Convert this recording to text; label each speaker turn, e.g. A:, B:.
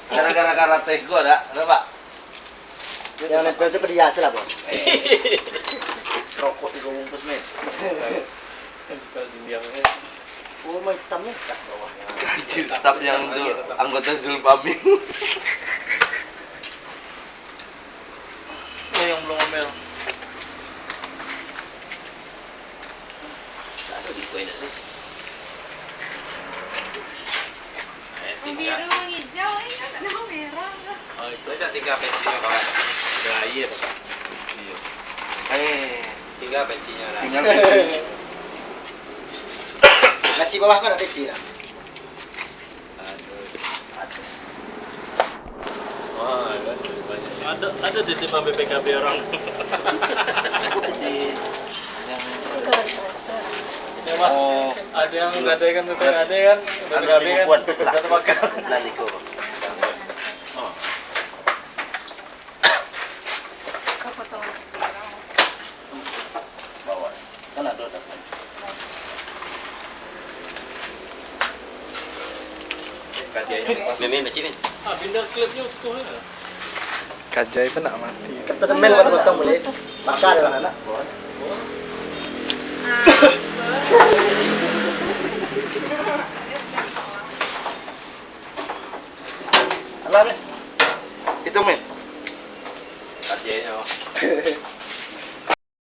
A: Gara-gara karate gua ada, Pak.
B: Yang nempel itu perhiasan lah bos.
A: Rokok juga bungkus men.
B: Oh mau hitamnya kat bawahnya.
A: Gaji staf yang untuk anggota Zulpaming. Oh yang belum ngomel. Ada di poin aja.
C: Biru hijau ini kan ada merah.
A: Oh itu ada 3 pensinya kawan. Udah iya Pak. Iya. 3 pensinya lah. Tinggal pensi.
B: Laci bawah kan ada isi lah.
A: Wah, ada di tim BPKB orang. Ya mas, ada yang nggak ada kan BPKB kan, BPKB kan, satu bakal. Nanti kok. Oh.
C: Apa tahu?
A: Bawa. Kan ada dapat. Kajiannya, ini. Ah, bindar klipnya utuh ya.
D: Kajai pun nak mati.
B: Kita semen buat potong boleh. Bakar lah anak.
C: Ah,